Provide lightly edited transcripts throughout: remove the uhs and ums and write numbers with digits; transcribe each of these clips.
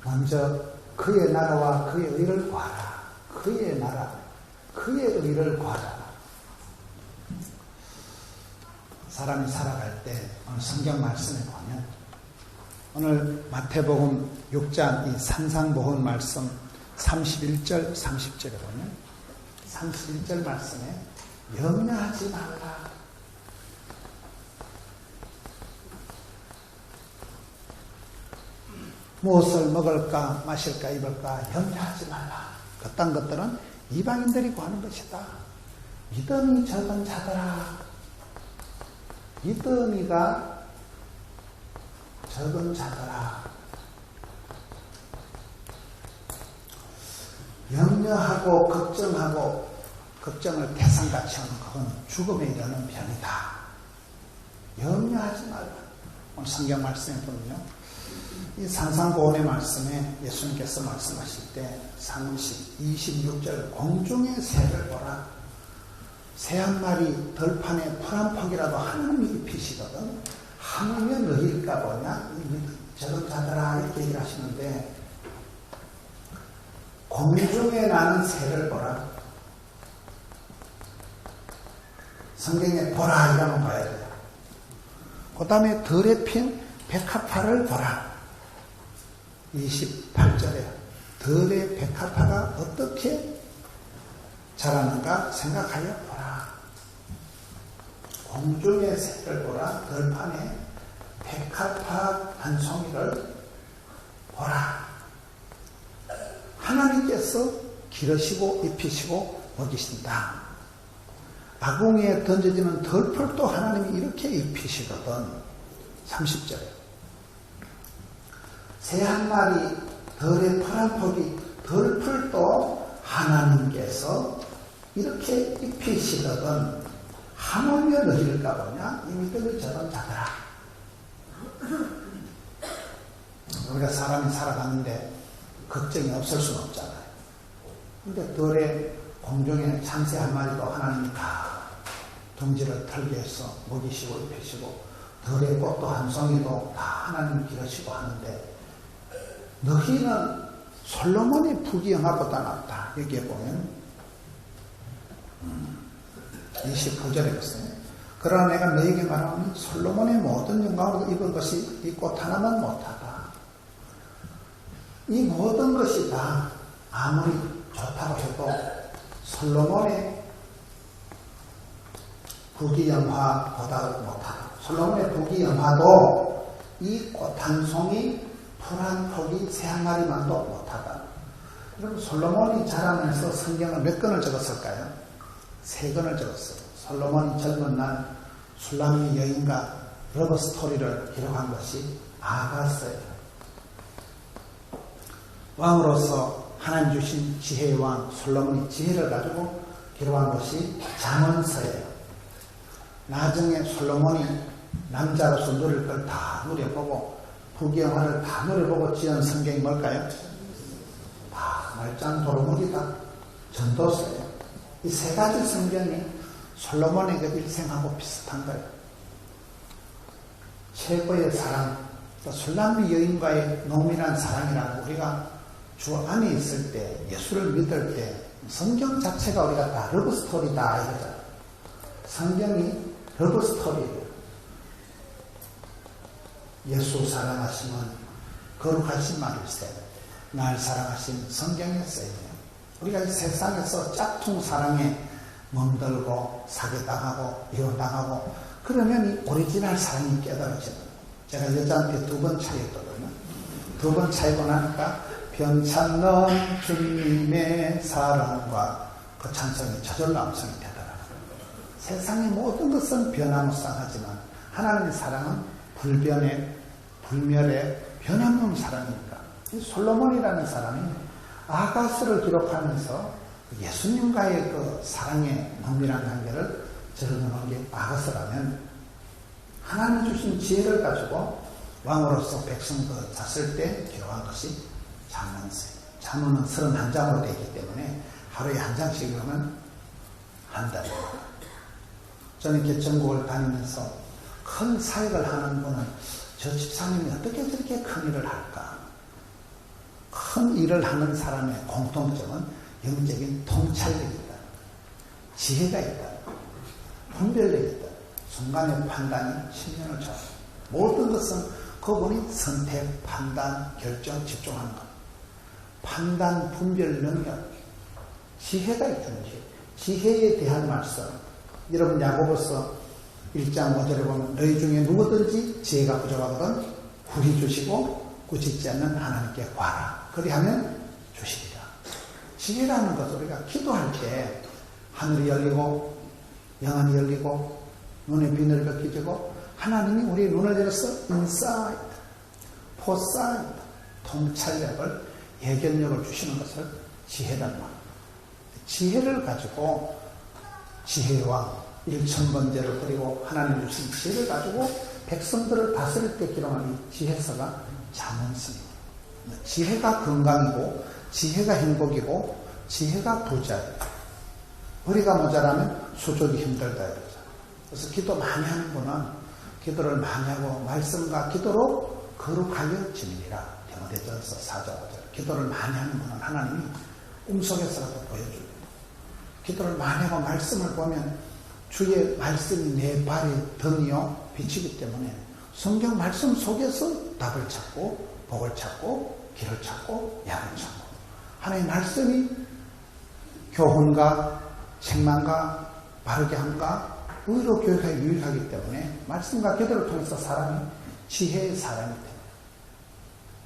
먼저 그의 나라와 그의 의를 구하라. 그의 나라, 그의 의를 구하라. 사람이 살아갈 때 오늘 성경 말씀에 보면 오늘 마태복음 6장 이 산상보훈 말씀 31절 30절에 보면 31절 말씀에 염려하지 말라. 무엇을 먹을까 마실까 입을까 염려하지 말라. 그딴 것들은 이방인들이 구하는 것이다. 믿음이 적은 자들아. 믿음이가 적은 자들아. 염려하고 걱정을 태산같이 하는 그건 죽음에 이르는 병이다. 염려하지 말라. 오늘 성경 말씀에 보면요, 이 산상보훈의 말씀에 예수님께서 말씀하실 때 26절 공중의 새를 보라. 새 한 마리 들판에 풀 한 폭이라도 하나님이 입히시거든 하물며 너희일까 보냐. 저런 자들아 이렇게 얘기를 하시는데 공중에 나는 새를 보라. 성경에 보라 이라면 봐야 돼요. 그 다음에 들에 핀 백합화를 보라. 28절에 들의 백합화가 어떻게 자라는가 생각하여 보라. 공중의 새를 보라. 들판에 백합화 한 송이를 보라. 하나님께서 기르시고 입히시고 먹이신다. 아궁이에 던져지는 덜풀도 하나님이 이렇게 입히시거든. 30절에 새 한 마리 덜의 풀 한 폭이 덜풀도 하나님께서 이렇게 입히시거든 하물며 너희일까 보냐. 이 믿음이 적은 자들아. 우리가 사람이 살아가는데 걱정이 없을 수는 없잖아요. 근데 덜의 공중에 참새 한 마리도 하나님이 다 둥지를 털게 해서 먹이시고 입히시고 덜의 꽃도 한 송이도 다 하나님 기르시고 하는데 너희는 솔로몬의 부귀영화보다 낫다. 여기에 보면 29절에 있어요. 그러나 내가 너에게 말하면 솔로몬의 모든 영광으로 입은 것이 이 꽃 하나만 못하다. 이 모든 것이 다 아무리 좋다고 해도 솔로몬의 부귀영화보다 못하다. 솔로몬의 부귀영화도 이 꽃 한 송이 풀 한 폭이 새 한 마리만도 못하다. 그럼 솔로몬이 자라면서 성경을 몇 권을 적었을까요? 3권을 적었어요. 솔로몬이 젊은 날 술람미 여인과 러브 스토리를 기록한 것이 아가서예요. 왕으로서 하나님 주신 지혜의 왕 솔로몬이 지혜를 가지고 기록한 것이 잠언서예요. 나중에 솔로몬이 남자로서 누릴 걸 다 누려보고 부귀영화를 다 누려보고 지은 성경이 뭘까요? 다 말짱 도루묵이다. 전도서예요. 이 3가지 성경이 솔로몬의 그 일생하고 비슷한 거예요. 최고의 사랑, 또 술람미 여인과의 농밀한 사랑이라고 우리가 주 안에 있을 때, 예수를 믿을 때 성경 자체가 우리가 다 러브스토리다 이거죠. 성경이 러브스토리예요. 예수 사랑하시면 거룩하신 말일세. 날 사랑하신 성경에 쓰여요. 우리가 이 세상에서 짝퉁 사랑에 멍들고 사기당하고 이혼당하고 그러면 이 오리지널 사랑이 깨달아지는 거예요. 제가 여자한테 2번 차였거든요. 2번 차이고 나니까 변찮는 주님의 사랑과 그 찬송이 저절로 암송이 되더라고요. 세상의 모든 것은 변화무쌍하지만 하나님의 사랑은 불멸의 변함없는 사랑이니까. 이 솔로몬이라는 사람이 아가스를 기록하면서 예수님과의 그 사랑의 은밀한 관계를 적어놓은 게 아가스라면 하나님 주신 지혜를 가지고 왕으로서 백성 그 잤을 때 기록한 것이 잠언서예요. 잠언은 31장으로 되어 있기 때문에 하루에 한 장씩 읽으면 한 달입니다. 저는 이렇게 전국을 다니면서 큰 사역을 하는 분은 저 집사님이 어떻게 저렇게 큰 일을 할까? 큰 일을 하는 사람의 공통점은 영적인 통찰력이 있다. 지혜가 있다. 분별력이 있다. 순간의 판단이 신념을 잡아. 모든 것은 그분이 선택, 판단, 결정, 집중하는 것. 판단, 분별, 능력, 지혜가 있든지 지혜에 대한 말씀. 여러분 야고보서 1장 5절에 보면 너희 중에 누구든지 지혜가 부족하거든 후히 주시고 꾸짖지 않는 하나님께 구하라. 그리하면 주시리라. 지혜라는 것을 우리가 기도할 때 하늘이 열리고 영안이 열리고 눈의 비늘이 벗겨지고 하나님이 우리의 눈을 열어서 인사이트, 포사이트, 통찰력을 예견력을 주시는 것을 지혜란 말입니다. 지혜를 가지고 지혜와 일천번제를 그리고 하나님 주신 지혜를 가지고 백성들을 다스릴 때 기록한 이 지혜서가 잠언서입니다. 지혜가 건강이고 지혜가 행복이고 지혜가 부자예요. 머리가 모자라면 수족이 힘들다 이러죠. 그래서 기도 많이 하는 분은 기도를 많이 하고 말씀과 기도로 거룩하여 지니라. 디모데전서 4장 5절. 기도를 많이 하는 분은 하나님이 꿈속에서라도 보여줍니다. 기도를 많이 하고 말씀을 보면 주의 말씀이 내 발의 등이요 빛이기 때문에 성경 말씀 속에서 답을 찾고 복을 찾고 길을 찾고 약을 찾고 하나님의 말씀이 교훈과 책망과 바르게 함과 의로 교육하기 유익하기 때문에 말씀과 기도를 통해서 사람이 지혜의 사람이 됩니다.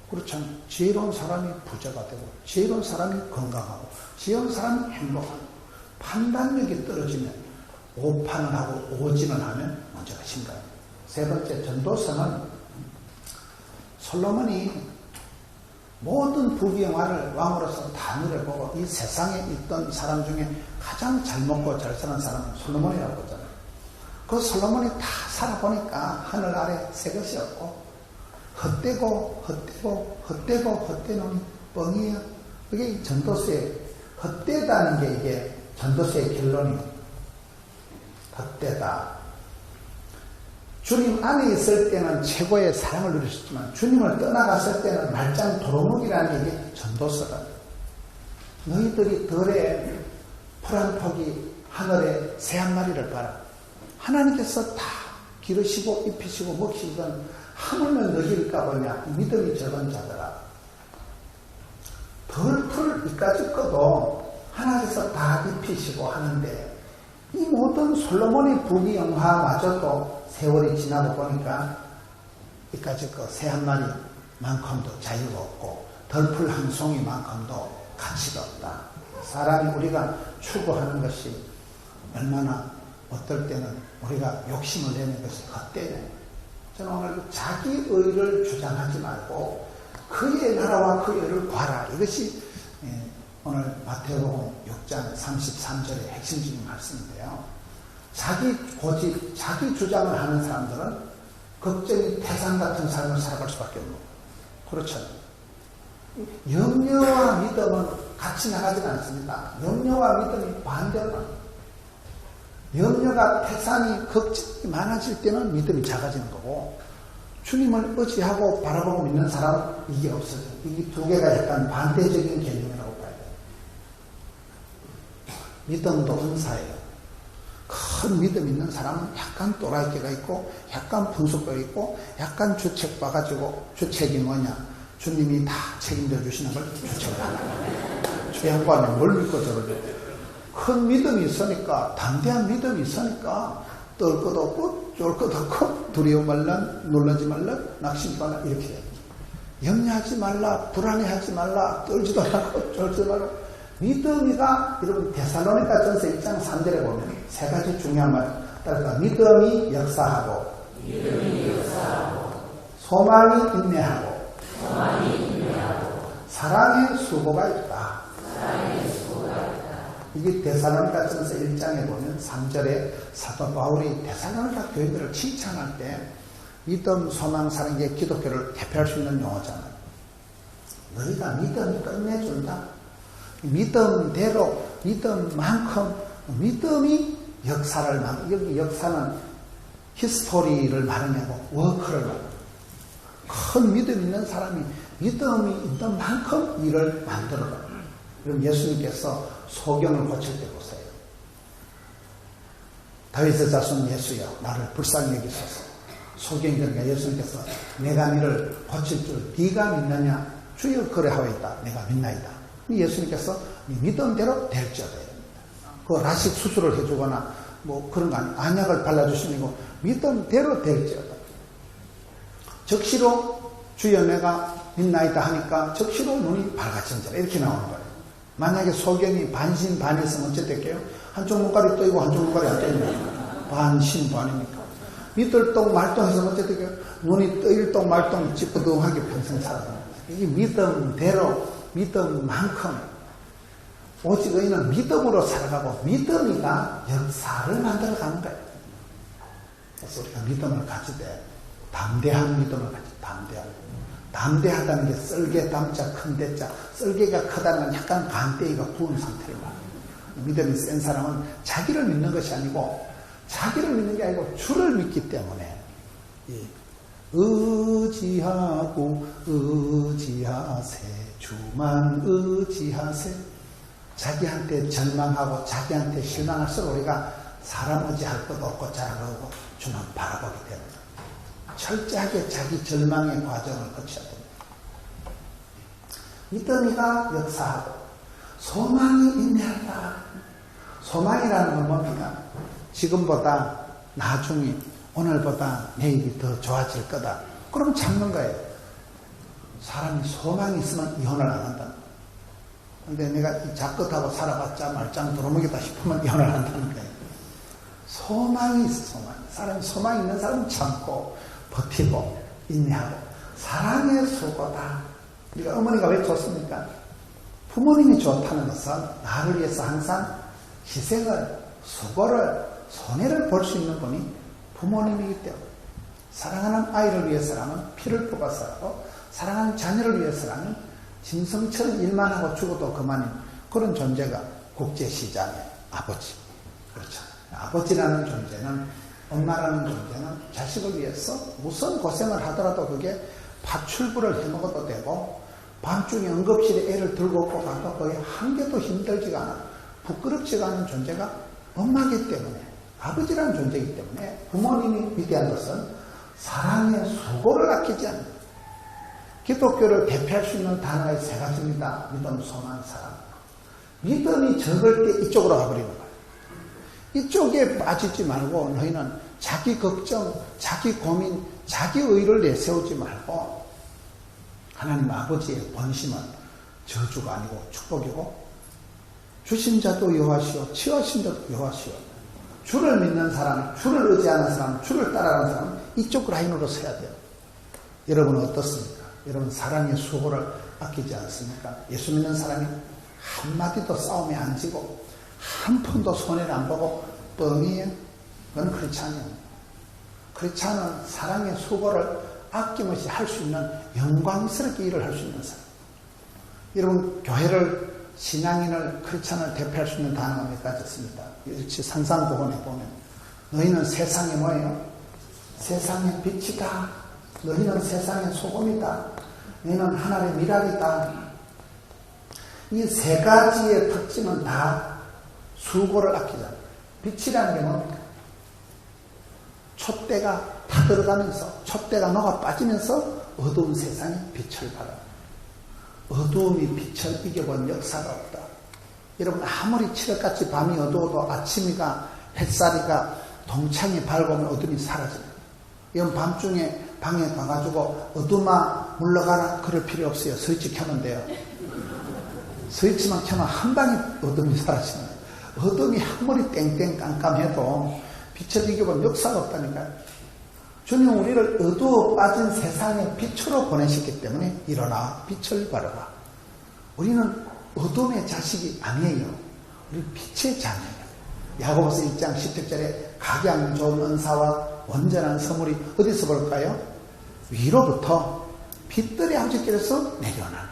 그렇죠. 지혜로운 사람이 부자가 되고 지혜로운 사람이 건강하고 지혜로운 사람이 행복하고 판단력이 떨어지면 오판을 하고 오진을 하면 문제가 심각합니다. 세 번째 전도서는 솔로몬이 모든 부귀영화를 왕으로서 다 누려보고 이 세상에 있던 사람 중에 가장 잘 먹고 잘 사는 사람은 솔로몬이라고 하잖아요. 그 솔로몬이 다 살아보니까 하늘 아래 새 것이 없고 헛되고 헛되는 뻥이에요. 그게 전도서의 헛되다는 게 이게 전도서의 결론이에요. 헛되다. 주님 안에 있을 때는 최고의 사랑을 누리셨지만 주님을 떠나갔을 때는 말짱 도루묵이라는 게 전도서다. 너희들이 들에 풀 한 폭이 하늘에 새 한 마리를 봐라. 하나님께서 다 기르시고 입히시고 먹히시던 하물며 너희일까 보냐. 믿음이 적은 자들아. 덜풀 이까짓 것도 하나님께서 다 입히시고 하는데 이 모든 솔로몬의 부귀영화마저도 세월이 지나고 보니까 이까짓 거 새 한 마리만큼도 자유가 없고 덜풀 한 송이만큼도 가치가 없다. 사람이 우리가 추구하는 것이 얼마나 어떨 때는 우리가 욕심을 내는 것이 헛되네. 저는 오늘 자기 의를 주장하지 말고 그의 나라와 그의 의를 구하라. 이것이 오늘 마태복음 6장 33절의 핵심적인 말씀인데요. 자기 고집, 자기 주장을 하는 사람들은 걱정이 태산 같은 삶을 살아갈 수밖에 없는 거예요. 그렇죠. 염려와 믿음은 같이 나가지는 않습니다. 염려와 믿음이 반대로 나갑니다. 염려가 태산이 걱정이 많아질 때는 믿음이 작아지는 거고 주님을 의지하고 바라보고 믿는 사람은 이게 없어져요. 이 두 개가 약간 반대적인 개념이라고 봐야 돼요. 믿음도 은사예요. 큰 믿음 있는 사람은 약간 또라이끼가 있고 약간 분석도 있고 약간 주책 봐가지고 주책이 뭐냐. 주님이 다 책임져 주시는 걸 주책을 하는 거예요. 주양반에 뭘 믿고 저러죠. 큰 믿음이 있으니까 담대한 믿음이 있으니까 떨 것 없고 쫄 것 없고 두려워 말라 놀라지 말라 낙심하지 말라 이렇게 해요. 염려하지 말라 불안해하지 말라 떨지도 말고 쫄지 말라. 믿음이가 여러분 데살로니가 전서 1장 3절에 보면 세 가지 중요한 말 따라서 믿음이 역사하고 소망이 인내하고 사랑의 수고가 있다. 이게 데살로니가 전서 1장에 보면 3절에 사도 바울이 데살로니가 교인들을 칭찬할 때 믿음, 소망, 사랑의 기독교를 대표할 수 있는 용어잖아요. 너희가 믿음이 끝내준다. 믿음대로 믿음만큼 믿음이 역사를 여기 역사는 히스토리를 말하냐고 워크를 말하고 큰 믿음 있는 사람이 믿음이 있는 만큼 일을 만들어라. 그럼 예수님께서 소경을 고칠 때 보세요. 다윗의 자손 예수여 나를 불쌍히 여기소서. 소경이 되니까 예수님께서 내가 너를 고칠 줄 네가 믿느냐? 주여 그래하오이다. 내가 믿나이다. 예수님께서 믿음대로 될지어다. 그 라식 수술을 해주거나 뭐 그런 거 아니에요. 안약을 발라주시는 거 믿음대로 될지어다. 적시로 주여 내가 믿나이다 하니까 적시로 눈이 밝아진다. 이렇게 나오는 거예요. 만약에 소경이 반신반의했으면 어째 될게요? 한쪽 눈깔이 떠있고 한쪽 눈깔이 안 떠있는 반신반의니까. 밑을똥 말똥해서 어째 될게요? 눈이 떠일똥 말똥 찌뿌둥하게 평생 살아갑니다. 이게 믿음대로 믿음만큼 오직 의인은 믿음으로 살아가고 믿음이가 역사를 만들어가는 거예요. 그래서 우리가 믿음을 가지되 담대한 믿음을 가지되 담대하다는 게 썰개 담자 큰 대자 썰개가 크다는 건 약간 간대기가 부은 상태를 말해요. 믿음이 센 사람은 자기를 믿는 것이 아니고 자기를 믿는 게 아니고 주를 믿기 때문에 의지하고 의지하세 주만 의지하세. 자기한테 절망하고 자기한테 실망할수록 우리가 사람 의지할 것도 없고 자랑하고 주만 바라보게 됩니다. 철저하게 자기 절망의 과정을 거쳐야 됩니다. 믿음이가 역사하고 소망이 인내한다. 소망이라는 건 뭡니까? 지금보다 나중에 오늘보다 내일이 더 좋아질 거다. 그럼 참는 거예요. 사람이 소망이 있으면 이혼을 안 한다. 근데 내가 자긋하고 살아봤자 말짱 도루묵이다 싶으면 이혼을 한다는 거예요. 소망이 있어, 소망. 사람이 소망이 있는 사람은 참고 버티고 인내하고 사랑의 수고다. 우리가 어머니가 왜 좋습니까? 부모님이 좋다는 것은 나를 위해서 항상 희생을, 수고를, 손해를 볼 수 있는 분이 부모님이기 때문에 사랑하는 아이를 위해서라면 피를 뽑아서라도 사랑하는 자녀를 위해서라면 짐승처럼 일만 하고 죽어도 그만인 그런 존재가 국제시장의 아버지. 그렇죠. 아버지라는 존재는, 엄마라는 존재는 자식을 위해서 무슨 고생을 하더라도 그게 파출부를 해먹어도 되고 밤중에 응급실에 애를 들고 꼭 가도 거의 한 개도 힘들지가 않아 부끄럽지가 않은 존재가 엄마이기 때문에, 아버지라는 존재이기 때문에 부모님이 위대한 것은 사랑의 수고를 아끼지 않는, 기독교를 대표할 수 있는 단어가 세 가지입니다. 믿음, 소망, 사랑. 믿음이 적을 때 이쪽으로 가버리는 거예요. 이쪽에 빠지지 말고 너희는 자기 걱정, 자기 고민, 자기 의를 내세우지 말고 하나님 아버지의 본심은 저주가 아니고 축복이고 주신 자도 여호와시오, 취하신 자도 여호와시오. 주를 믿는 사람, 주를 의지하는 사람, 주를 따라가는 사람은 이쪽 라인으로 서야 돼요. 여러분은 어떻습니까? 여러분 사랑의 수고를 아끼지 않습니까? 예수 믿는 사람이 한마디도 싸움에 안 지고 한 푼도 손해를 안 보고 뻥이에요? 그건 그렇지 않아요. 그렇지 않은 사랑의 수고를 아낌없이 할 수 있는 영광스럽게 일을 할 수 있는 사람. 여러분 교회를, 신앙인을, 크리스찬을 대표할 수 있는 단어가 몇 가지 있습니다. 일치 산상복원에 보면 너희는 세상에 뭐예요? 세상의 빛이다. 너희는 세상의 소금이다. 너희는 하나님의 미랄이다. 이 세 가지의 특징은 다 수고를 아끼잖아요. 빛이라는 게 뭡니까? 촛대가 타들어가면서, 촛대가 녹아 빠지면서 어두운 세상에 빛을 발합니다. 어두움이 빛을 이겨본 역사가 없다. 여러분 아무리 칠흑같이 밤이 어두워도 아침이가, 햇살이가 동창이 밝으면 어둠이 사라집니다. 이건 밤중에 방에 가가지고 어둠아 물러가라 그럴 필요 없어요. 스위치 켜면 돼요. 스위치만 켜면 한 방에 어둠이 사라집니다. 어둠이 아무리 땡땡 깜깜해도 빛을 이겨본 역사가 없다니까요. 주님 우리를 어두워 빠진 세상의 빛으로 보내셨기 때문에 일어나 빛을 발하라. 우리는 어둠의 자식이 아니에요. 우리 빛의 자녀예요. 야고보서 1장 10절에 각양 좋은 은사와 온전한 선물이 어디서 볼까요? 위로부터 빛들의 아버지께서 내려오나니.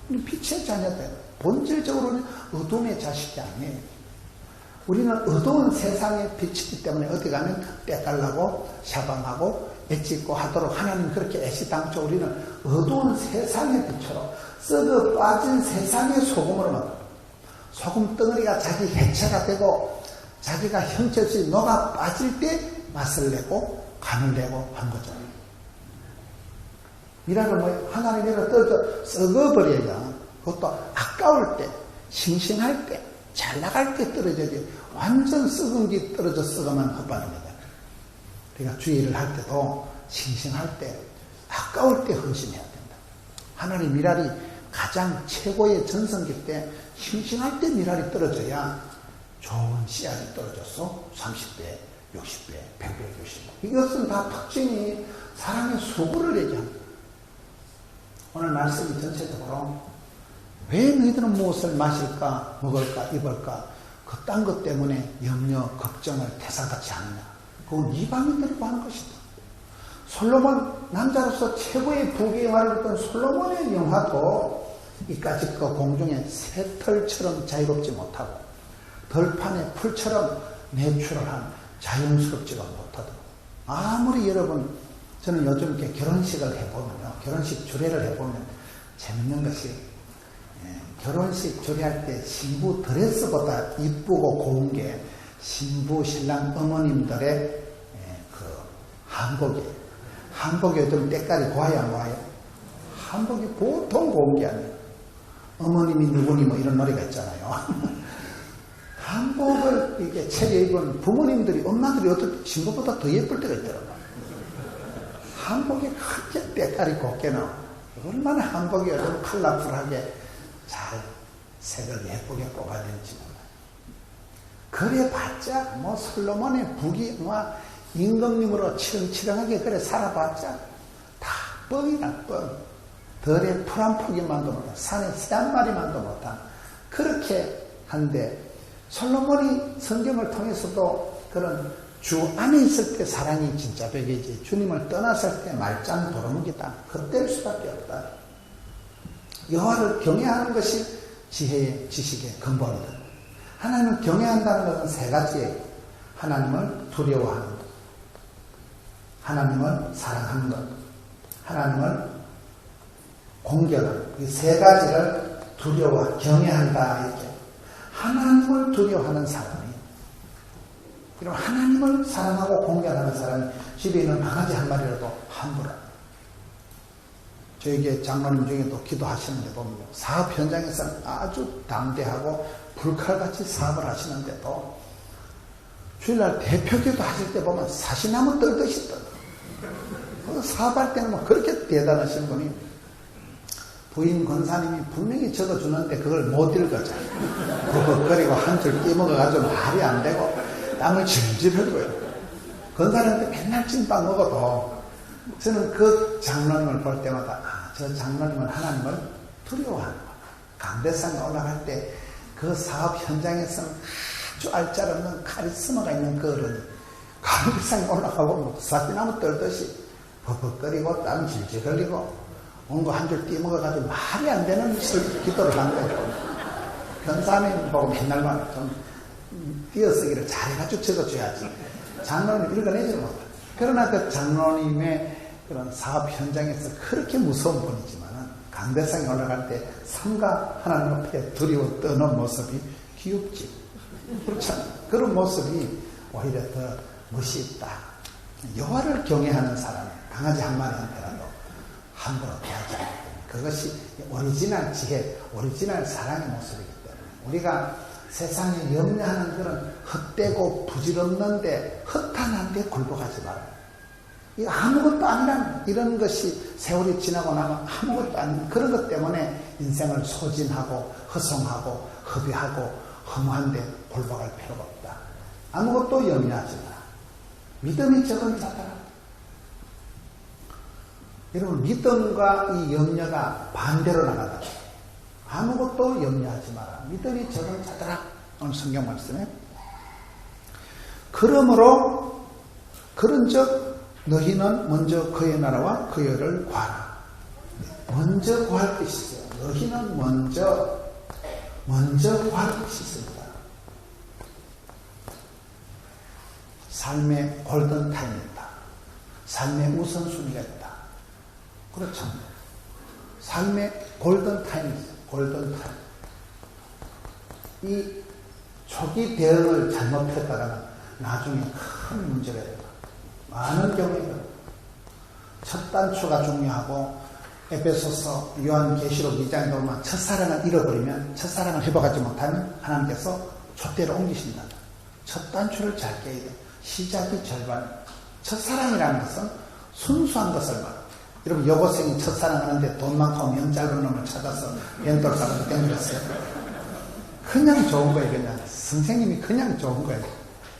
우리 빛의 자녀들, 본질적으로는 어둠의 자식이 아니에요. 우리는 어두운 세상의 빛이기 때문에 어디 가면 빼달라고 샤방하고 애찍고 하도록 하나님 그렇게 애시당초 우리는 어두운 세상의 빛으로 썩어 빠진 세상의 소금으로 만들어. 소금 덩어리가 자기 해체가 되고 자기가 형체없이 녹아 빠질 때 맛을 내고 간을 내고 한 거죠. 미랄은 뭐 하나님이라 떨어져 썩어버려야 그것도 아까울 때, 싱싱할 때, 잘 나갈 때 떨어져야지 완전 썩은 게 떨어져 썩으면 헛발입니다. 그러니까 주의를 할 때도 싱싱할 때, 아까울 때 헌신해야 된다. 하나님 미랄이 가장 최고의 전성기 때 싱싱할 때 미랄이 떨어져야 좋은 씨앗이 떨어졌어. 30배, 60배, 100배, 60배. 이것은 다 특징이 사랑의 수고를 얘기합니다. 오늘 말씀이 전체적으로 왜 너희들은 무엇을 마실까, 먹을까, 입을까 그딴 것 때문에 염려, 걱정을 태산같이 하느냐. 그건 이방인들이 하는 것이다. 솔로몬, 남자로서 최고의 부귀에 말했던 솔로몬의 영화도 이까짓 그 공중에 새털처럼 자유롭지 못하고 들판의 풀처럼 내추럴한 자연스럽지가 못하도록. 아무리 여러분, 저는 요즘 이렇게 결혼식을 해보면요, 결혼식 주례를 해보면 재밌는 것이, 결혼식 주례할 때 신부 드레스보다 이쁘고 고운 게 신부 신랑 어머님들의 그 한복이에요. 한복이 요즘 때깔이 고와요, 안 고와요? 한복이 보통 고운 게 아니에요. 어머님이 누구니 뭐 이런 노래가 있잖아요. 한복을 이렇게 차려입은 부모님들이, 엄마들이 어떻게 신부보다 더 예쁠 때가 있더라고요. 한복이 그렇게 때깔이 곱게 나와. 얼마나 한복이 요즘 컬러풀하게 잘 색을 예쁘게 뽑아야 되는지 몰라요. 그래봤자 뭐 솔로몬의 부귀, 임금님으로 치렁치렁하게 그래 살아봤자 다 뻥이나 뻥. 들에 풀 한 포기만도 못한, 산에 새 한 마리만도 못한, 그렇게 한데 솔로몬이 성경을 통해서도 그런 주 안에 있을 때 사랑이 진짜 백이지, 주님을 떠났을 때 말짱 도루묵이다. 그때일 수밖에 없다. 여호와를 경외하는 것이 지혜의 지식의 근본이다. 하나님을 경외한다는 것은 세 가지예요. 하나님을 두려워하는 것, 하나님을 사랑하는 것, 하나님을 공경하는 이 세 가지를 두려워, 경외한다. 이렇게 하나님을 두려워하는 사람이, 그럼 하나님을 사랑하고 공경하는 사람이 집에 있는 강아지 한 마리라도 함부로. 저에게 장로님 중에도 기도하시는데 보면 사업 현장에서는 아주 담대하고 불칼같이 사업을 하시는데도 주일날 대표기도 하실 때 보면 사시나무 떨듯이 떨어요. 사업할 때는 뭐 그렇게 대단하신 분이, 부인 권사님이 분명히 적어주는데 그걸 못 읽어줘. 그리고 한 줄 띄먹어가지고 말이 안 되고 땀을 질질 흘려요. 권사님한테 맨날 찐빵 먹어도 저는 그 장로님을 볼 때마다 저 장로님은 하나님을 두려워하는 거야. 강대상에 올라갈 때 그 사업 현장에서는 아주 알짤없는 카리스마가 있는 그 어른이 강대상에 올라가보면 사비나무 떨듯이 버벅거리고 땀 질질 흘리고 온 거 한 줄 띄먹어가지고 말이 안 되는 기도를 한 거예요. 변사님 보고 맨날 좀 띄어쓰기를 잘해가지고 적어줘야지. 장로님 읽어내지 못해. 그러나 그 장로님의 그런 사업 현장에서 그렇게 무서운 분이지만 강대상에 올라갈 때 삼가 하나님 앞에 두려워 떠는 모습이 귀엽지. 그렇잖아. 그런 모습이 오히려 더 멋이 있다. 여호와를 경외하는 사람이 강아지 한 마리한테라도 함부로 대하지 않기 때문에 그것이 오리지널 지혜, 오리지널 사랑의 모습이기 때문에 우리가 세상에 염려하는 그런 헛되고 부질없는데 허탄한데 굴복하지 말아요. 이거 아무것도 아니란 이런 것이 세월이 지나고 나면 아무것도 아닌 그런 것 때문에 인생을 소진하고 허송하고 허비하고 허무한데 굴복할 필요가 없다. 아무것도 염려하지 마라. 믿음이 적은 자다. 여러분, 믿음과 이 염려가 반대로 나가다. 아무것도 염려하지 마라. 믿음이 적은 자더라. 오늘 성경 말씀에. 그러므로 그런즉 너희는 먼저 그의 나라와 그의 의를 구하라. 먼저 구할 것이 있어요. 너희는 먼저 구할 것이 있습니다. 삶의 골든타임이다. 삶의 우선순위가 있다. 그렇죠. 삶의 골든타임이 있어요. 골든타임. 이 초기 대응을 잘못했다가 나중에 큰 문제가 있다. 많은 경우에 첫 단추가 중요하고 에베소서 요한계시록 2장에 보면 첫사랑을 잃어버리면 첫사랑을 회복하지 못하면 하나님께서 촛대를 옮기신다. 첫 단추를 잘 깨야 돼. 시작이 절반. 첫사랑이라는 것은 순수한 것을 말합니다. 여러분 여고생이 첫사랑하는데 돈 많고 명 짧은 놈을 찾아서 벤돌 사람을 땡겼어요. 그냥 좋은 거예요. 그냥 선생님이 그냥 좋은 거예요.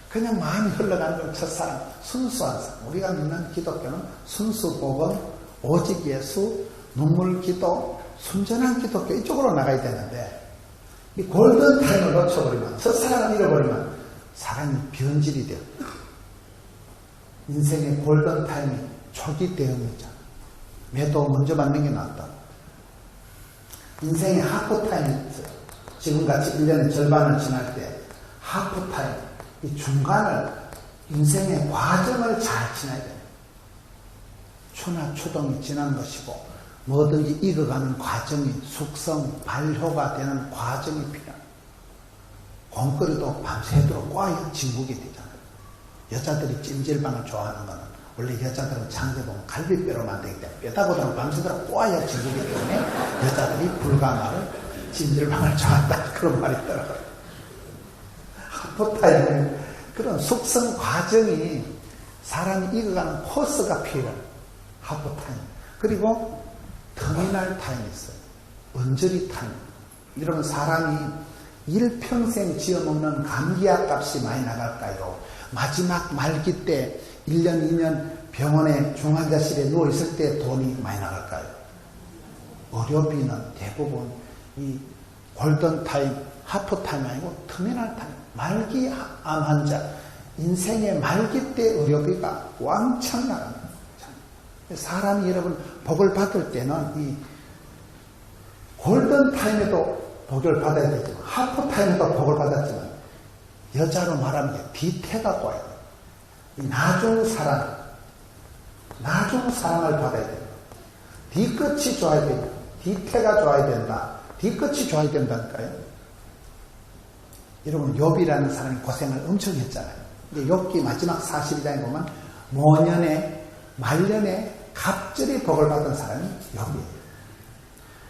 그냥 마음이 흘러가는 건 첫사랑. 순수한 사랑. 우리가 믿는 기독교는 순수 복음, 오직 예수, 눈물 기도, 순전한 기독교 이쪽으로 나가야 되는데 이 골든타임을 놓쳐버리면 첫사랑을 잃어버리면 사랑이 변질이 돼요. 인생의 골든타임이 초기 대응이잖아. 매도 먼저 받는 게 낫다. 인생의 하프타임이 있어요. 지금같이 1년의 절반을 지날 때 하프타임, 이 중간을 인생의 과정을 잘 지나야 돼요. 추나 추동이 지난 것이고 뭐든지 익어가는 과정이 숙성, 발효가 되는 과정이 필요합니다. 곰끓이도 밤새도록 꽈야 진국이 되잖아요. 여자들이 찜질방을 좋아하는 거는 원래 여자들은 장대 보면 갈비뼈로 만들기 때문에 뼈다보다는 밤새도록 꽈야 진국이기 때문에 여자들이 불가마를 찜질방을 좋아한다. 그런 말이 있더라고요. 하프타임은 그런 숙성 과정이 사람이 익어가는 코스가 필요해요. 하프타임. 그리고 터미널 타임이 있어요. 언저리 타임. 이러면 사람이 일평생 지어먹는 감기약 값이 많이 나갈까요? 마지막 말기 때 1년, 2년 병원에 중환자실에 누워있을 때 돈이 많이 나갈까요? 의료비는 대부분 이 골든타임, 하프타임 아니고 터미널 타임. 말기 암 환자, 인생의 말기 때 의료비가 왕창 나갑니다. 사람이 여러분 복을 받을 때는 이 골든타임에도 복을 받아야 되지만 하프타임에도 복을 받았지만 여자로 말하면 뒤태가 꼬여야 돼요. 나중 사랑을 받아야 돼요. 뒤끝이 좋아야 돼요. 뒤태가 좋아야 된다. 뒤끝이 좋아야 된다니까요. 여러분 욥이라는 사람이 고생을 엄청 했잖아요. 근데 욥기 마지막 42장에 보면 말년에 갑절이 복을 받은 사람이 욥이에요.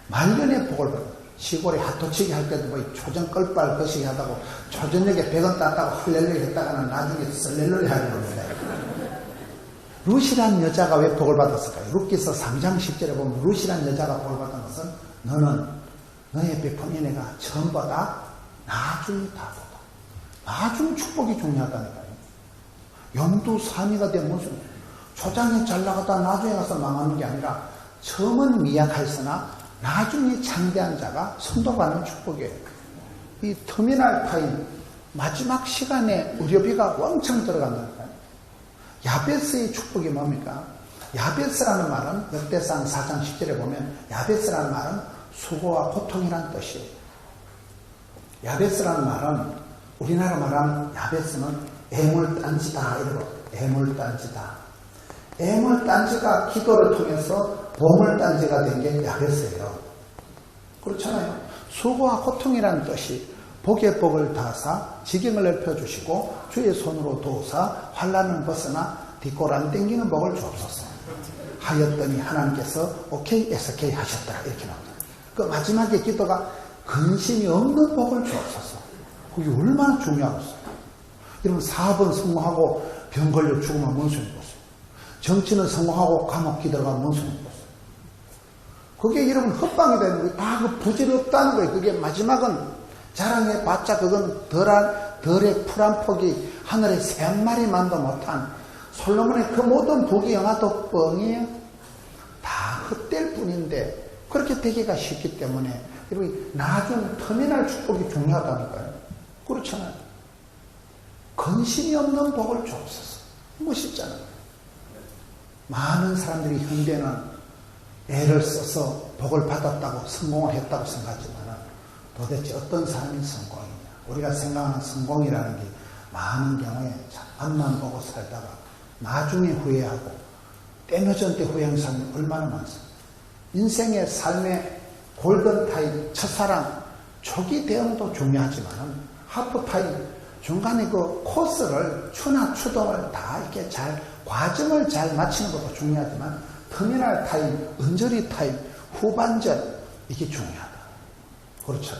말년에 복을 받은 시골에 핫도치기 할 때도 뭐 초전 끌빨 거시기 하다고 초전역에 100원 땄다고 할렐루야 했다가는 나중에 썰렐루야 하는 겁니다. 룻이란 여자가 왜 복을 받았을까요? 룻기서 3장 10절에 보면 룻이란 여자가 복을 받은 것은 너는 너의 베푼 은혜가 전보다 나중이 다보다. 나중 축복이 중요하다니까요. 영두사미가 된 모습. 초장에 잘 나가다 나중에 가서 망하는 게 아니라 처음은 미약하였으나 나중에 창대한 자가 선도받는 축복이에요. 이 터미널 타임 마지막 시간에 의료비가 왕창 들어간다니까요. 야베스의 축복이 뭡니까? 야베스라는 말은 역대상 4장 10절에 보면 야베스라는 말은 수고와 고통이란 뜻이에요. 야베스라는 말은 우리나라 말하면 야베스는 애물단지다 이러고 애물단지다. 애물단지가 기도를 통해서 보물단지가 된 게 야베스예요. 그렇잖아요. 수고와 고통이라는 뜻이 복의 복을 다사 지경을 넓혀주시고 주의 손으로 도우사 환난을 벗어나 뒷골 안 땡기는 복을 주옵소서 하였더니 하나님께서 오케이 SK 하셨더라 이렇게 나옵니다. 그 마지막에 기도가 근심이 없는 복을 주옵소서. 그게 얼마나 중요하겠어요. 여러분 사업은 성공하고 병 걸려 죽으면 뭔 소용이 있겠어요. 정치는 성공하고 감옥 들어가면 뭔 소용이 있겠어요. 그게 여러분 헛방이 되는 거예요. 다 그 부질이 없다는 거예요. 그게 마지막은 자랑해봤자 그건 덜의 풀한 폭이 하늘에 새 한 마리만도 못한 솔로몬의 그 모든 부귀 영화도 뻥이에요. 다 헛될 뿐인데 그렇게 되기가 쉽기 때문에 여러분 나중 터미널 축복이 중요하다니까요. 그렇잖아요. 근심이 없는 복을 주옵소서. 멋있잖아요. 많은 사람들이 현대는 애를 써서 복을 받았다고 성공을 했다고 생각하지만 도대체 어떤 사람이 성공이냐. 우리가 생각하는 성공이라는 게 많은 경우에 앞만 보고 살다가 나중에 후회하고 때늦은 때 후행사는 얼마나 많습니까? 인생의 삶의 골든타임, 첫사랑, 초기 대응도 중요하지만 하프타임, 중간에 그 코스를, 추나 추동을 다 이렇게 잘, 과정을 잘 마치는 것도 중요하지만 터미널 타임, 은저리 타임, 후반전, 이게 중요하다. 그렇죠.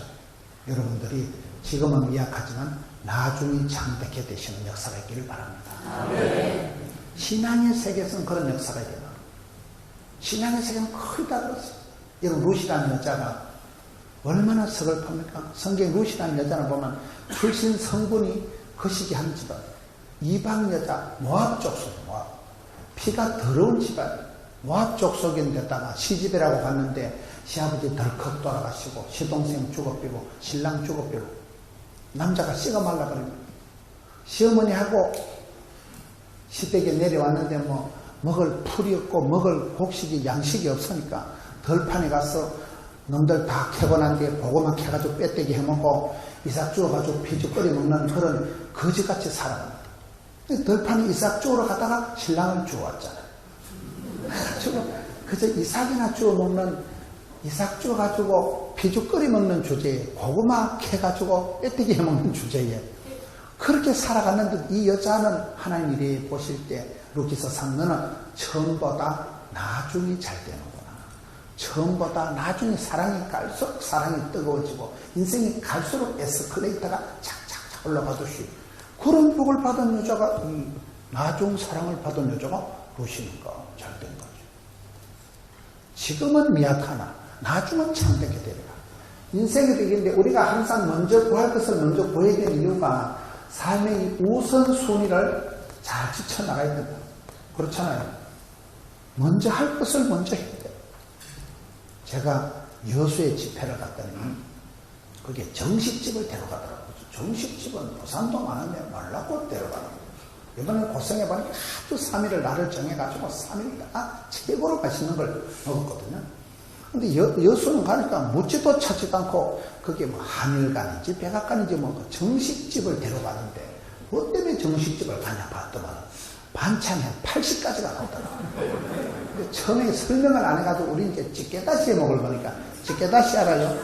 여러분들이 지금은 미약하지만 나중에 창백해 되시는 역사가 있기를 바랍니다. 네. 신앙의 세계에서는 그런 역사가 있다. 신앙의 세계는 거의 다 그렇습니다. 여러분, 루시라는 여자가 얼마나 서글픕니까? 성경 루시라는 여자를 보면 출신 성분이 거시기 한 집안, 이방 여자, 모압 족속, 모압. 피가 더러운 집안, 모압 족속인데다가 시집이라고 갔는데 시아버지 덜컥 돌아가시고 시동생 죽어삐고 신랑 죽어삐고 남자가 씻어 말라버립니다. 시어머니하고 시댁에 내려왔는데 뭐 먹을 풀이 없고 먹을 곡식이 양식이 없으니까 덜판에 가서 놈들 다 캐고 난 뒤에 고구마 캐가지고 빼떼기 해먹고 이삭 주워가지고 피주 끓여 먹는 그런 거지같이 살아갑니다. 덜판에 이삭 주우러 가다가 신랑을 주워왔잖아요. 그저 이삭이나 주워 먹는, 이삭 주워가지고 피주 끓여 먹는 주제에 고구마 캐가지고 빼떼기 해먹는 주제에 그렇게 살아갔는데 이 여자는 하나님 이래 보실 때 루키서상 너는 처음보다 나중이 잘 되는구나. 처음보다 나중에 사랑이 갈수록 사랑이 뜨거워지고 인생이 갈수록 에스컬레이터가 착착착 올라가듯이 그런 복을 받은 여자가 나중 사랑을 받은 여자가 루시니까 잘 된 거죠. 지금은 미약하나 나중은 창백해 되리라. 인생이 되겠는데 우리가 항상 먼저 구할 것을 먼저 구해야 되는 이유가 삶의 우선순위를 잘 지쳐나가야 된다. 그렇잖아요. 먼저 할 것을 먼저 해야 돼요. 제가 여수의 집회를 갔더니 그게 정식집을 데려가더라고요. 정식집은 부산도 많으면 말라고 데려가더라고요. 이번에 고생해보니까 아주 3일을 날을 정해가지고 3일 다 최고로 맛있는 걸 먹었거든요. 근데 여수는 가니까 묻지도 찾지도 않고 그게 뭐 한일간인지 백악관인지 뭐 정식집을 데려가는데 뭐 때문에 정식집을 가냐 봤더만 반찬이 한 80가지가 나오더라고요. 근데 처음에 설명을 안 해가지고 우리 이제 찌개다시에 먹을 거니까 찌개다시 알아요?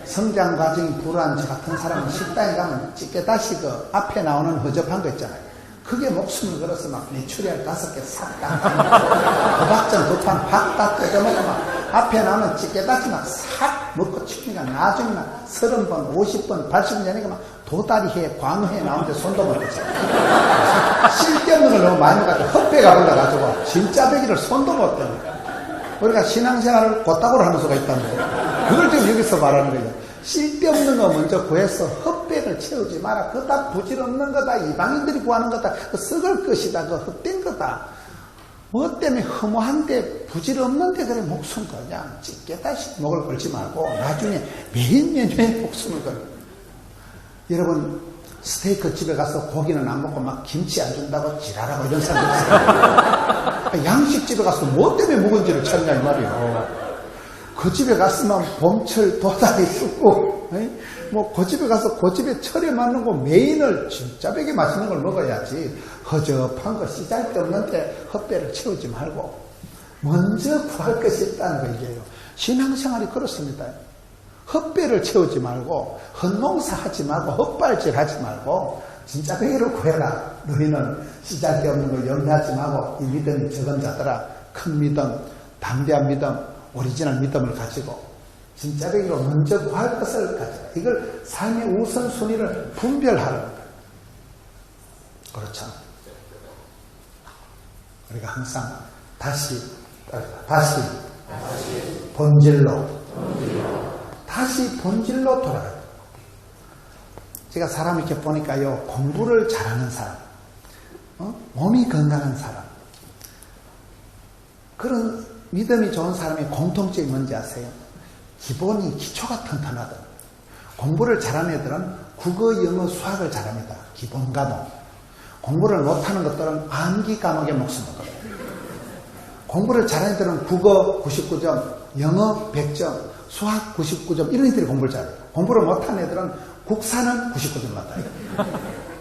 성장 과정이 불안 저 같은 사람은 식당에 가면 찌개다시 그 앞에 나오는 허접한 거 있잖아요. 그게 목숨을 걸어서 막 메추리알 5개 싹 다, 호박전 2판 밥 다 뜯어먹고 막 앞에 나오는 찌개다시 막 싹 먹고 치니까 나중에 막 30번, 50번, 80번 전에 막 도다리회, 광어회 나오는데 손도 못 대죠. 쓸데없는 걸 너무 많이 가지고 헛배가 올라가지고 진짜배기를 손도 못 대니까. 우리가 신앙생활을 곧다구로 하는 수가 있다는 거예요. 그걸 지금 여기서 말하는 거예요. 쓸데없는 거 먼저 구해서 헛배를 채우지 마라. 그거 다 부질없는 거다. 이방인들이 구하는 거다. 그 썩을 것이다. 그 헛된 거다. 뭐 때문에 허무한데 부질없는데 그래 목숨 그냥 찢게다시 목을 걸지 말고 나중에 메인 메뉴에 목숨을 걸고. 여러분 스테이크 집에 가서 고기는 안 먹고 막 김치 안 준다고 지랄하고 이런 사람들 있어요. 양식집에 가서 뭐 때문에 묵은지를 찾냐 이 말이에요. 그 집에 갔으면 봄철 도다리 쑥고 뭐 그 집에 가서 그 집에 철에 맞는 거 메인을 진짜 되게 맛있는 걸 먹어야지 허접한 거 쓰잘데없는데 헛배를 채우지 말고 먼저 구할 것이 있다는 거 이게요. 신앙생활이 그렇습니다. 헛배를 채우지 말고 헛농사 하지 말고 헛발질 하지 말고 진짜 배를 구해라. 너희는 쓰잘데없는 걸 염려하지 말고 이 믿음이 적은 자들아 큰 믿음, 담대한 믿음, 오리지널 믿음을 가지고 진짜 배기로 먼저 구할 것을 가지고 이걸 삶의 우선순위를 분별하는 거예요. 그렇죠. 우리가 항상 다시 본질로 돌아가요. 제가 사람 이렇게 보니까요, 공부를 잘하는 사람, 몸이 건강한 사람, 그런 믿음이 좋은 사람의 공통점이 뭔지 아세요? 기초가 튼튼하다. 공부를 잘하는 애들은 국어, 영어, 수학을 잘합니다. 기본 과목. 공부를 못하는 것들은 암기 과목에 목숨을 걸어요. 공부를 잘하는 애들은 국어 99점, 영어 100점, 수학 99점 이런 애들이 공부를 잘해요. 공부를 못하는 애들은 국사는 99점 맞아요.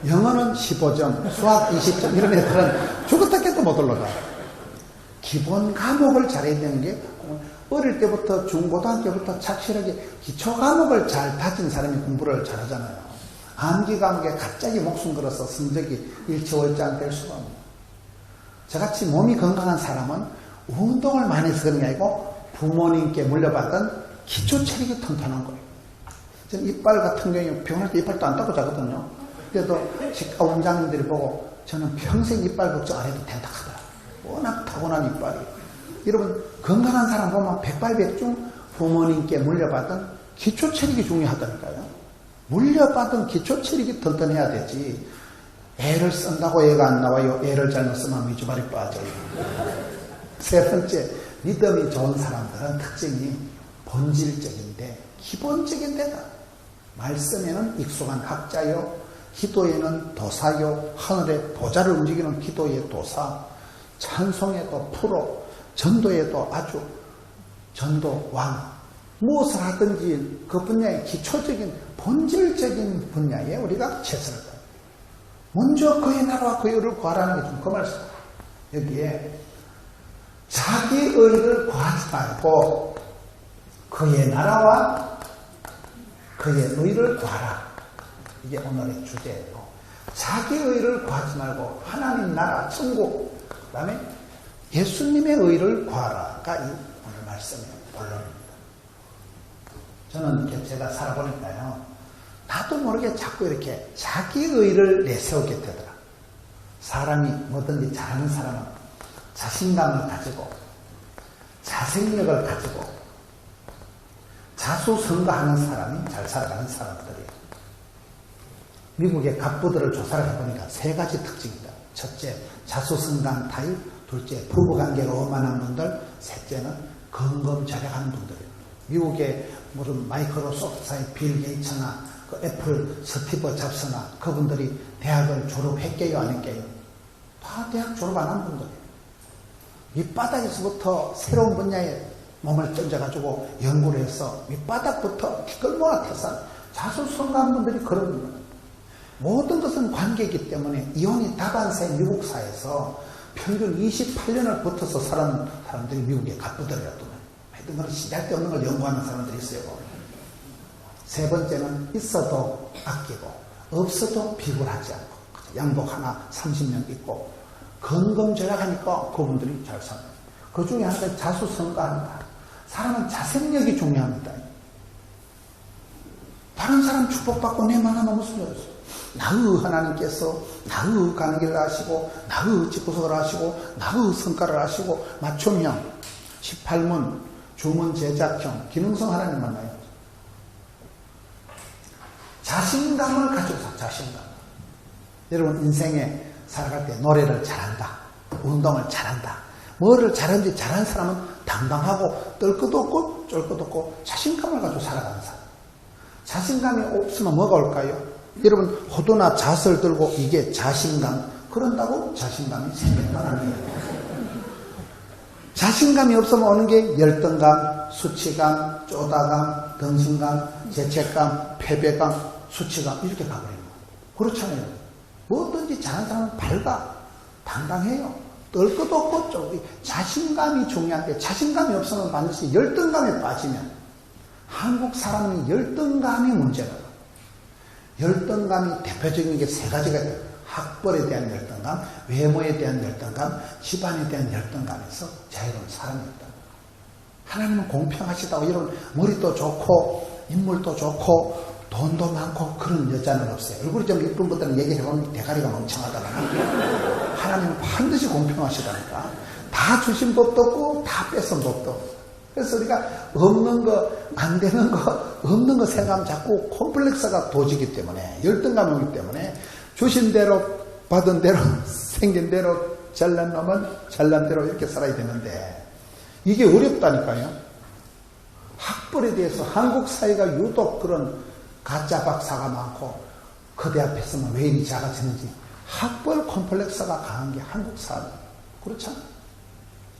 영어는 15점, 수학 20점 이런 애들은 죽었다 깨도 못 올라가요. 기본 과목을 잘해야 되는 게 어릴 때부터 중고등학교부터 착실하게 기초 과목을 잘 다진 사람이 공부를 잘하잖아요. 암기 과목에 갑자기 목숨 걸어서 성적이 일치월장 될 수가 없는. 저같이 몸이 건강한 사람은 운동을 많이 해서 그런 게 아니고 부모님께 물려받은 기초 체력이 튼튼한 거예요. 저는 이빨 같은 경우에 병원할 때 이빨도 안 닦고 자거든요. 그래도 치과 원장님들이 보고 저는 평생 이빨 걱정 안 해도 된다 하더라고요. 워낙 타고난 이빨이. 여러분 건강한 사람 보면 백발백중 부모님께 물려받은 기초 체력이 중요하다니까요. 물려받은 기초 체력이 튼튼해야 되지. 애를 쓴다고 애가 안 나와요. 애를 잘못 쓰면 미주발이 빠져요. 세 번째, 믿음이 좋은 사람들은 특징이 본질적인데 기본적인 데다. 말씀에는 익숙한 학자요, 기도에는 도사요, 하늘의 보좌를 움직이는 기도의 도사, 찬송에도 프로, 전도에도 아주 전도왕. 무엇을 하든지 그 분야의 기초적인 본질적인 분야에 우리가 최선을 다합니다. 먼저 그의 나라와 그의 의를 구하라는 게 좀 그 말씀. 여기에 자기 의를 구하지 말고 그의 나라와 그의 의를 구하라. 이게 오늘의 주제예요. 자기 의를 구하지 말고 하나님 나라, 천국, 그 다음에 예수님의 의를 구하라가 이 오늘 말씀의 본론입니다. 저는 제가 살아보니까요, 나도 모르게 자꾸 이렇게 자기 의를 내세우게 되더라. 사람이 뭐든지 잘하는 사람은 자신감을 가지고 자생력을 가지고 자수성가하는 사람이 잘 살아가는 사람들이에요. 미국의 갑부들을 조사를 해보니까 세 가지 특징이다. 첫째, 자수성가한 타입. 둘째, 부부관계가 원만한 분들. 셋째는 건검절약하는 분들이에요. 미국의 무슨 마이크로소프트사의 빌 게이츠나 그 애플 스티브 잡스나 그분들이 대학을 졸업했게요, 안 했게요? 다 대학 졸업 안 한 분들이에요. 밑바닥에서부터 새로운 분야에 몸을 던져가지고 연구를 해서 밑바닥부터 기끌 모아태산 자수성가한 분들이 그런 겁니다. 모든 것은 관계이기 때문에 이혼이 다반사의 미국 사회에서 평균 28년을 붙어서 살아는 사람들이 미국의 갑부들이라도 하여튼 그런 시작되없는 걸 연구하는 사람들이 있어요. 세 번째는 있어도 아끼고 없어도 비굴하지 않고 양복 하나 30년 입고 건검절약하니까 그분들이 잘 삽니다. 그 중에 하나가 자수성가한다. 사람은 자생력이 중요합니다. 다른 사람 축복받고 내만 하면 무슨 소리였어? 나의 하나님께서 나의 가는 길을 아시고 나의 집구석을 아시고 나의 성과를 아시고 맞춤형 18문 주문 제작형 기능성 하나님 만나요. 자신감을 가지고 살. 자신감. 여러분 인생에 살아갈 때 노래를 잘한다, 운동을 잘한다, 뭐를 잘하는지 잘하는 사람은 당당하고 뜰 것도 없고 쫄 것도 없고 자신감을 가지고 살아가는 사람. 자신감이 없으면 뭐가 올까요? 여러분 호두나 잣을 들고 이게 자신감, 그런다고 자신감이 생기는 건 아니에요. 자신감이 없으면 오는 게 열등감, 수치감, 쪼다감, 등신감, 죄책감, 패배감, 수치감 이렇게 가버리는 거예요. 그렇잖아요. 뭐든지 잘하는 사람은 밝아, 당당해요. 뜰 것도 없고 좀 자신감이 중요한데 자신감이 없으면 반드시 열등감에 빠지면 한국 사람은 열등감이 문제다. 열등감이 대표적인 게 세 가지가 있어요. 학벌에 대한 열등감, 외모에 대한 열등감, 집안에 대한 열등감에서 자유로운 사람이었다. 하나님은 공평하시다고 여러분 머리도 좋고 인물도 좋고 돈도 많고 그런 여자는 없어요. 얼굴이 좀 예쁜 것들은 얘기를 해보면 대가리가 멍청하다가 하나님은 반드시 공평하시다니까. 다 주신 법도 없고 다 뺏은 법도 없고. 그래서 우리가 없는 거, 안 되는 거, 없는 거 생각하면 자꾸 콤플렉스가 도지기 때문에, 열등감이 오기 때문에 주신 대로 받은 대로 생긴 대로 잘난 놈은 잘난 대로 이렇게 살아야 되는데 이게 어렵다니까요. 학벌에 대해서 한국 사회가 유독 그런 가짜 박사가 많고 그대 앞에 서면 왜 이리 작아지는지 학벌 콤플렉스가 강한 게 한국 사회. 그렇잖아.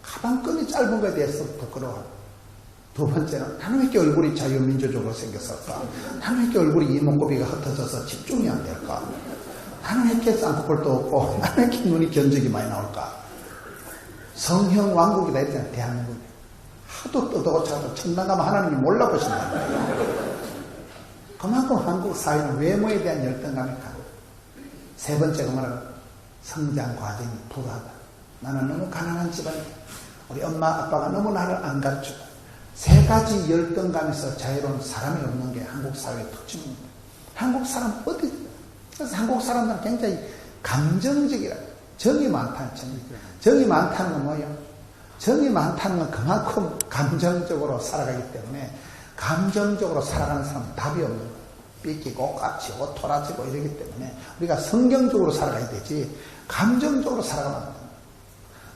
가방끈이 짧은 거에 대해서 부끄러워. 두 번째는 나는 왜 이렇게 얼굴이 자유민주적으로 생겼을까? 나는 왜 이렇게 얼굴이 이목구비가 흩어져서 집중이 안 될까? 나는 왜 이렇게 쌍꺼풀도 없고 나는 왜 이렇게 눈이 견적이 많이 나올까? 성형 왕국이다 했잖아요. 대한민국이. 하도 떠도고 차도 천당 가면 하나님이 몰라보신다. 그만큼 한국 사회는 외모에 대한 열등감이 강하다. 세 번째가 뭐라고? 성장 과정이 불하다. 나는 너무 가난한 집안이다. 우리 엄마 아빠가 너무 나를 안 가르쳐줘. 세 가지 열등감에서 자유로운 사람이 없는 게 한국 사회의 특징입니다. 한국 사람 어디? 그래서 한국 사람들은 굉장히 감정적이라. 정이 많다는 정이 많다는 건 뭐예요? 정이 많다는 건 그만큼 감정적으로 살아가기 때문에 감정적으로 살아가는 사람은 답이 없는 거예요. 삐끼고 까치고 토라지고 이러기 때문에 우리가 성경적으로 살아가야 되지 감정적으로 살아가면 안 됩니다.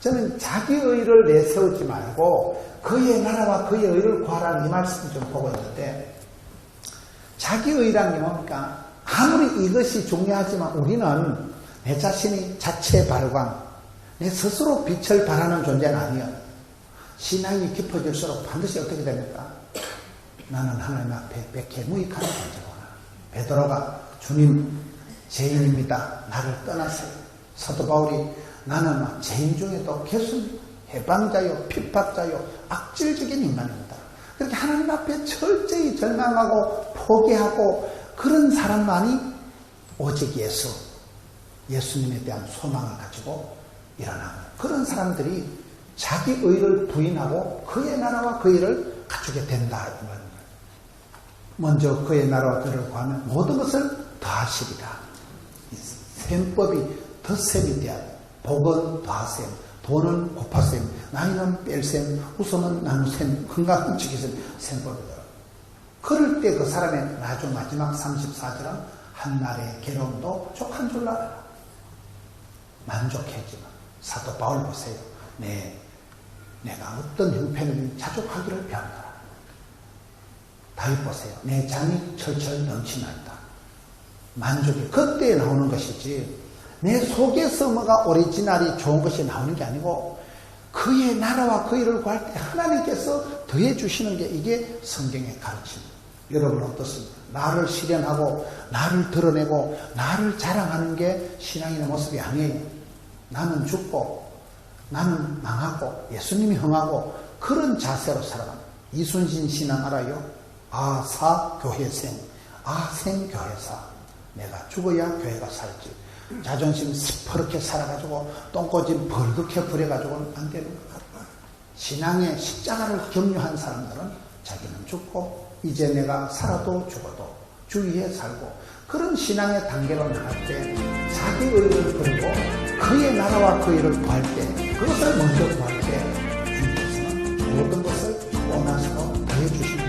저는 자기 의를 내세우지 말고 그의 나라와 그의 의를 구하라는 이 말씀을 좀 보고 있는데 자기 의라는 게 뭡니까? 아무리 이것이 중요하지만 우리는 내 자신이 자체 발광, 내 스스로 빛을 발하는 존재는 아니에요. 신앙이 깊어질수록 반드시 어떻게 됩니까? 나는 하나님 앞에 백해 무익한 존재구나. 베드로가 주님 죄인입니다. 나를 떠나세요. 사도 바울이 나는 죄인 중에도 개순 해방자요 핍박자요 악질적인 인간입니다. 그렇게 하나님 앞에 철저히 절망하고 포기하고 그런 사람만이 오직 예수님에 대한 소망을 가지고 일어나는 그런 사람들이 자기 의를 부인하고 그의 나라와 그 일을 갖추게 된다. 먼저 그의 나라와 그를 구하면 모든 것을 더하시리라. 셈법이 덧셈이 돼야 돼. 복은 더하셈, 돈은 곱하셈, 나이는 뺄셈, 웃음은 나누셈, 건강은 지키셈, 셈법이더라. 그럴 때 그 사람의 나중 마지막 34절은 한날의 괴로움도 족한 줄 알아라. 만족해지만 사도 바울 보세요. 내가 어떤 형편이든 자족하기를 배운다. 다윗 보세요. 내 장이 철철 넘치나이다. 만족이 그때 나오는 것이지 내 속에서 뭐가 오리지널이 좋은 것이 나오는 게 아니고 그의 나라와 그 일을 구할 때 하나님께서 더해 주시는 게 이게 성경의 가르침입니다. 여러분 어떻습니까? 나를 실현하고 나를 드러내고 나를 자랑하는 게 신앙인의 모습이 아니에요. 나는 죽고 나는 망하고 예수님이 흥하고 그런 자세로 살아갑니다. 이순신 신앙 알아요? 아사 교회생, 아생 교회사. 내가 죽어야 교회가 살지. 자존심 시퍼렇게 살아가지고 똥꼬집 벌겋게 부려가지고는 안 되는 것 같아요. 신앙의 십자가를 경유한 사람들은 자기는 죽고 이제 내가 살아도 죽어도 주위에 살고 그런 신앙의 단계로 나갈 때 자기 의를 버리고 그의 나라와 그 일을 구할 때 그것을 먼저 구할 때 주님께서는 모든 것을 원하시고 더해 주십니다.